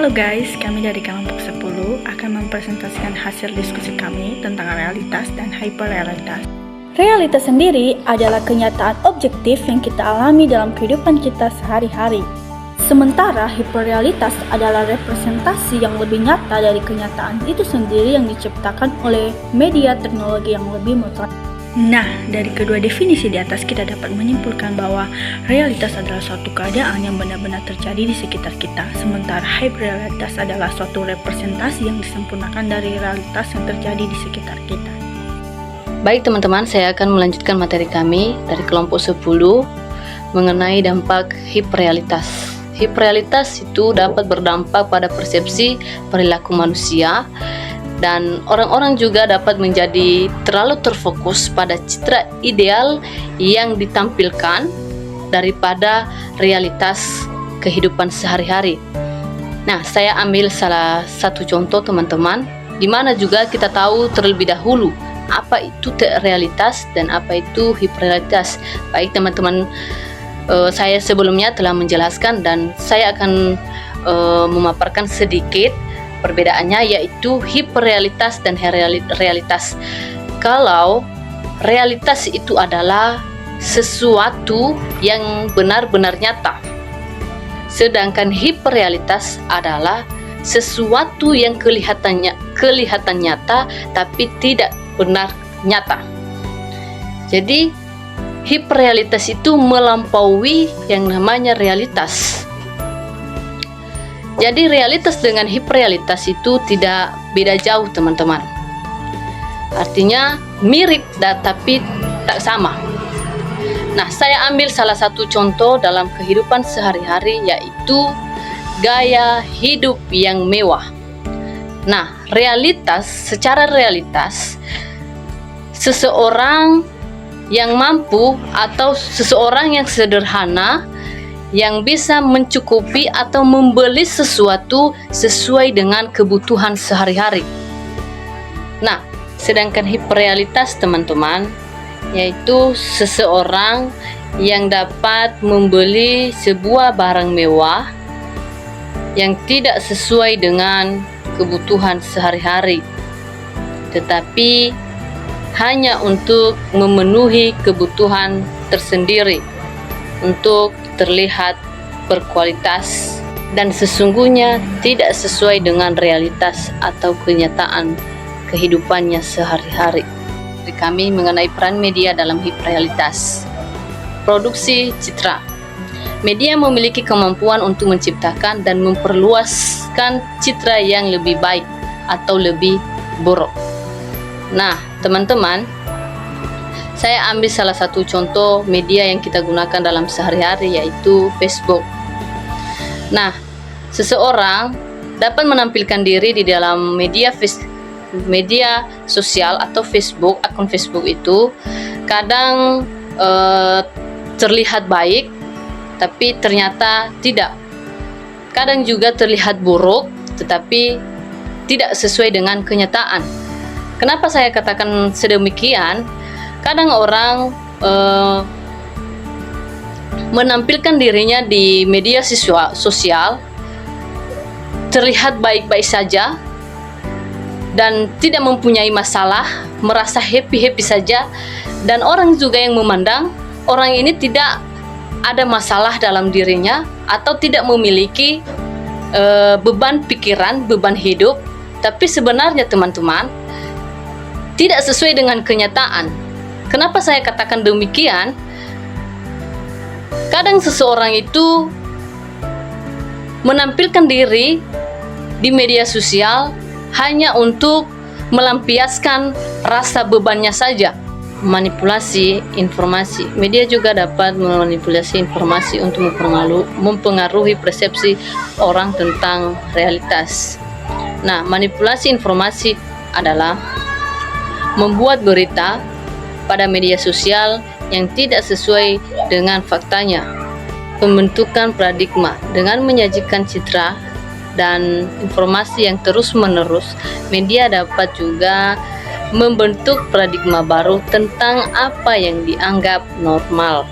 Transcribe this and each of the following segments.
Halo guys, kami dari kelompok 10 akan mempresentasikan hasil diskusi kami tentang realitas dan hiperrealitas. Realitas sendiri adalah kenyataan objektif yang kita alami dalam kehidupan kita sehari-hari. Sementara hiperrealitas adalah representasi yang lebih nyata dari kenyataan itu sendiri yang diciptakan oleh media teknologi yang lebih mutlak. Nah, dari kedua definisi di atas kita dapat menyimpulkan bahwa realitas adalah suatu keadaan yang benar-benar terjadi di sekitar kita, sementara hiperrealitas adalah suatu representasi yang disempurnakan dari realitas yang terjadi di sekitar kita. Baik teman-teman, saya akan melanjutkan materi kami dari kelompok 10 mengenai dampak hiperrealitas. Hiperrealitas itu dapat berdampak pada persepsi perilaku manusia, dan orang-orang juga dapat menjadi terlalu terfokus pada citra ideal yang ditampilkan daripada realitas kehidupan sehari-hari. Nah, saya ambil salah satu contoh teman-teman, di mana juga kita tahu terlebih dahulu apa itu realitas dan apa itu hiperrealitas. Baik teman-teman, saya sebelumnya telah menjelaskan dan saya akan memaparkan sedikit perbedaannya, yaitu hiperrealitas dan realitas. Kalau realitas itu adalah sesuatu yang benar-benar nyata, sedangkan hiperrealitas adalah sesuatu yang kelihatan nyata tapi tidak benar nyata. Jadi hiperrealitas itu melampaui yang namanya realitas. Jadi realitas dengan hiperrealitas itu tidak beda jauh teman-teman. Artinya mirip tapi tak sama. Nah, saya ambil salah satu contoh dalam kehidupan sehari-hari, yaitu gaya hidup yang mewah. Nah, secara realitas, seseorang yang mampu atau seseorang yang sederhana yang bisa mencukupi atau membeli sesuatu sesuai dengan kebutuhan sehari-hari. Nah, sedangkan hiperrealitas teman-teman, yaitu seseorang yang dapat membeli sebuah barang mewah yang tidak sesuai dengan kebutuhan sehari-hari, tetapi hanya untuk memenuhi kebutuhan tersendiri, untuk terlihat berkualitas dan sesungguhnya tidak sesuai dengan realitas atau kenyataan kehidupannya sehari-hari. Dari kami mengenai peran media dalam hiperrealitas. Produksi citra. Media memiliki kemampuan untuk menciptakan dan memperluaskan citra yang lebih baik atau lebih buruk. Nah, teman-teman, saya ambil salah satu contoh media yang kita gunakan dalam sehari-hari, yaitu Facebook. Nah, seseorang dapat menampilkan diri di dalam media sosial atau Facebook, akun Facebook itu kadang terlihat baik, tapi ternyata tidak. Kadang juga terlihat buruk, tetapi tidak sesuai dengan kenyataan. Kenapa saya katakan sedemikian? Kadang orang menampilkan dirinya di media sosial terlihat baik-baik saja dan tidak mempunyai masalah, merasa happy-happy saja, dan orang juga yang memandang orang ini tidak ada masalah dalam dirinya atau tidak memiliki beban pikiran, beban hidup, tapi sebenarnya teman-teman tidak sesuai dengan kenyataan. Kenapa saya katakan demikian? Kadang seseorang itu menampilkan diri di media sosial hanya untuk melampiaskan rasa bebannya saja. Manipulasi informasi. Media juga dapat memanipulasi informasi untuk mempengaruhi persepsi orang tentang realitas. Nah, manipulasi informasi adalah membuat berita pada media sosial yang tidak sesuai dengan faktanya. Pembentukan paradigma dengan menyajikan citra dan informasi yang terus-menerus, media dapat juga membentuk paradigma baru tentang apa yang dianggap normal.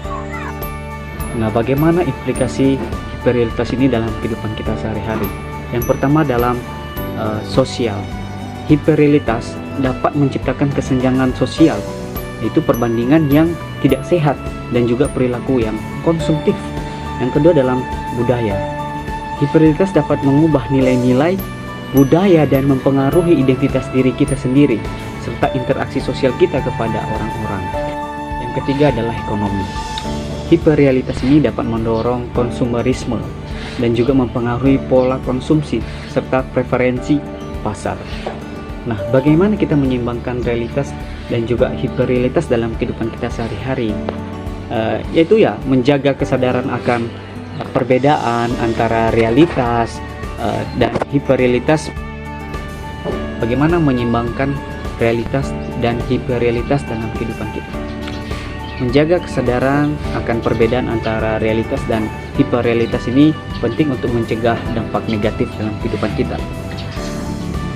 Nah, bagaimana implikasi hiperrealitas ini dalam kehidupan kita sehari-hari? Yang pertama dalam sosial. Hiperrealitas dapat menciptakan kesenjangan sosial, yaitu perbandingan yang tidak sehat dan juga perilaku yang konsumtif. Yang kedua dalam budaya. Hiperrealitas dapat mengubah nilai-nilai budaya dan mempengaruhi identitas diri kita sendiri serta interaksi sosial kita kepada orang-orang. Yang ketiga adalah ekonomi. Hiperrealitas ini dapat mendorong konsumerisme dan juga mempengaruhi pola konsumsi serta preferensi pasar. Nah, bagaimana kita menyeimbangkan realitas dan juga hiperrealitas dalam kehidupan kita sehari-hari? Yaitu ya menjaga kesadaran akan perbedaan antara realitas dan hiperrealitas. Bagaimana menyeimbangkan realitas dan hiperrealitas dalam kehidupan kita? Menjaga kesadaran akan perbedaan antara realitas dan hiperrealitas ini penting untuk mencegah dampak negatif dalam kehidupan kita.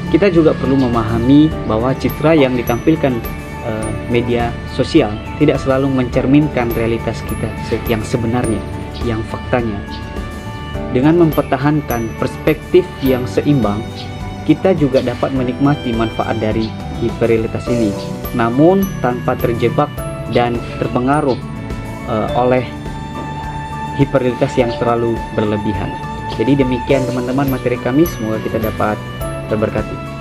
Kita juga perlu memahami bahwa citra yang ditampilkan media sosial tidak selalu mencerminkan realitas kita yang sebenarnya, yang faktanya. Dengan mempertahankan perspektif yang seimbang, kita juga dapat menikmati manfaat dari hiperrealitas ini, namun tanpa terjebak dan terpengaruh oleh hiperrealitas yang terlalu berlebihan. Jadi demikian teman-teman materi kami, semoga kita dapat terberkati.